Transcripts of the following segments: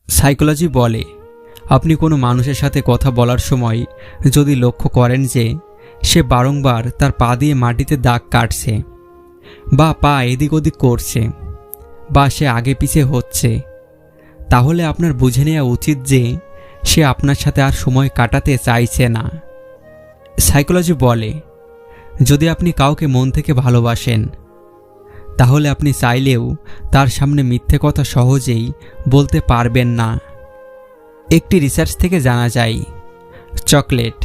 Psychology বলে, আপনি কোনো মানুষের সাথে কথা বলার সময় যদি লক্ষ্য করেন যে সে বারংবার তার পা দিয়ে মাটিতে দাগ কাটছে, বা পা এদিক ওদিক করছে, বা সে আগে পিছে হচ্ছে, তাহলে আপনার বুঝে নেওয়া উচিত যে সে আপনার সাথে আর সময় কাটাতে চাইছে না। সাইকোলজি বলে, যদি আপনি কাউকে মন থেকে ভালোবাসেন, তাহলে আপনি চাইলেও তার সামনে মিথ্যে কথা সহজেই বলতে পারবেন না। একটি রিসার্চ থেকে জানা যায়, চকলেট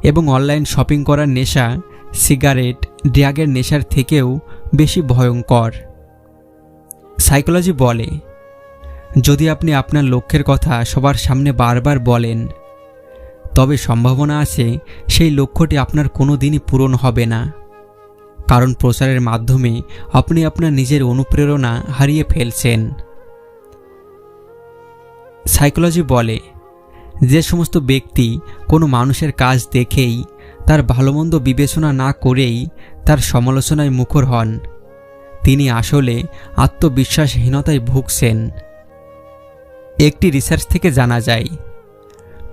এবং অনলাইন শপিং করার নেশা সিগারেট, ড্রাগের নেশার থেকেও বেশি ভয়ঙ্কর। সাইকোলজি বলে, যদি আপনি আপনার লক্ষ্যের কথা সবার সামনে বারবার বলেন, তবে সম্ভাবনা আছে সেই লক্ষ্যটি আপনার কোনো দিনই পূরণ হবে না, কারণ প্রচারের মাধ্যমে আপনি আপনার নিজের অনুপ্রেরণা হারিয়ে ফেলছেন। সাইকোলজি বলে, যে সমস্ত ব্যক্তি কোনো মানুষের কাজ দেখেই তার ভালোমন্দ বিবেচনা না করেই তার সমালোচনায় মুখর হন, তিনি আসলে আত্মবিশ্বাসহীনতায় ভুগছেন। একটি রিসার্চ থেকে জানা যায়,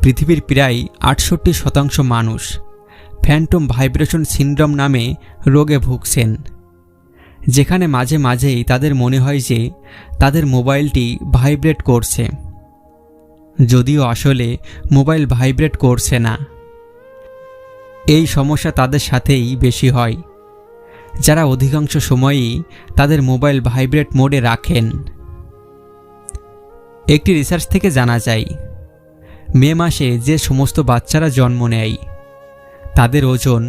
পৃথিবীর প্রায় 68% মানুষ ফ্যান্টম ভাইব্রেশন সিনড্রোম নামে রোগে ভুগছেন, যেখানে মাঝে মাঝেই তাদের মনে হয় যে তাদের মোবাইলটি ভাইব্রেট করছে, যদিও আসলে মোবাইল ভাইব্রেট করছে না। এই সমস্যা তাদের সাথেই বেশি হয়, যারা অধিকাংশ সময়ই তাদের মোবাইল ভাইব্রেট মোডে রাখেন। একটি রিসার্চ থেকে জানা যায়, মে মাসে যে সমস্ত বাচ্চারা জন্ম নেয়, তাদের ওজন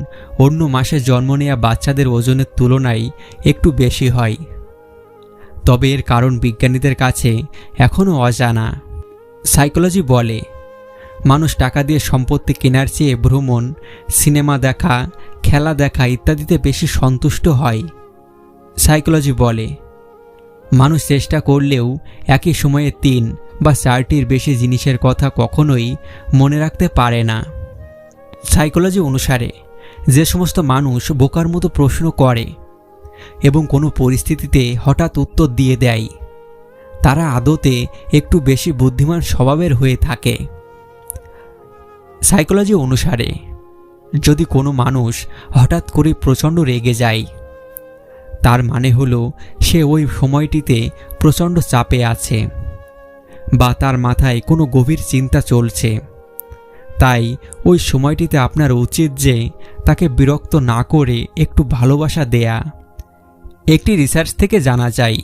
অন্য মাসে জন্ম নেওয়া বাচ্চাদের ওজনের তুলনায় একটু বেশি হয়। তবে এর কারণ বিজ্ঞানীদের কাছে এখনও অজানা। সাইকোলজি বলে, মানুষ টাকা দিয়ে সম্পত্তি কেনার চেয়ে ভ্রমণ, সিনেমা দেখা, খেলা দেখা ইত্যাদিতে বেশি সন্তুষ্ট হয়। সাইকোলজি বলে, মানুষ চেষ্টা করলেও একই সময়ে 3 বা 4টির বেশি জিনিসের কথা কখনোই মনে রাখতে পারে না। সাইকোলজি অনুসারে যে সমস্ত মানুষ বোকার মতো প্রশ্ন করে এবং কোনো পরিস্থিতিতে হঠাৎ উত্তর দিয়ে দেয়, তারা আদতে একটু বেশি বুদ্ধিমান স্বভাবের হয়ে থাকে। সাইকোলজি অনুসারে যদি কোনো মানুষ হঠাৎ করে প্রচণ্ড রেগে যায়, তার মানে হলো সে ওই সময়টিতে প্রচণ্ড চাপে আছে, বা তার মাথায় কোনো গভীর চিন্তা চলছে। তাই ওই সময়টিতে আপনার উচিত যে তাকে বিরক্ত না করে একটু ভালোবাসা দেয়া। একটি রিসার্চ থেকে জানা যায়,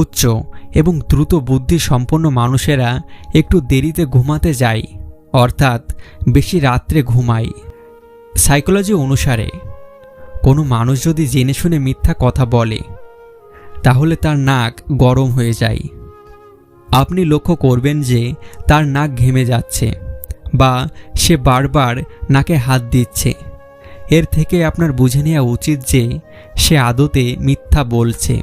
উচ্চ এবং দ্রুত বুদ্ধি সম্পন্ন মানুষেরা একটু দেরিতে ঘুমাতে যায়, অর্থাৎ বেশি রাত্রে ঘুমায়। সাইকোলজি অনুসারে কোনো মানুষ যদি জেনে শুনে মিথ্যা কথা বলে, তাহলে তার নাক গরম হয়ে যায়। আপনি লক্ষ্য করবেন যে তার নাক ঘেমে যাচ্ছে, বা সে বারবার নাকে হাত দিচ্ছে। এর থেকে আপনার বুঝে নেওয়া উচিত যে সে আদতে মিথ্যা বলছে।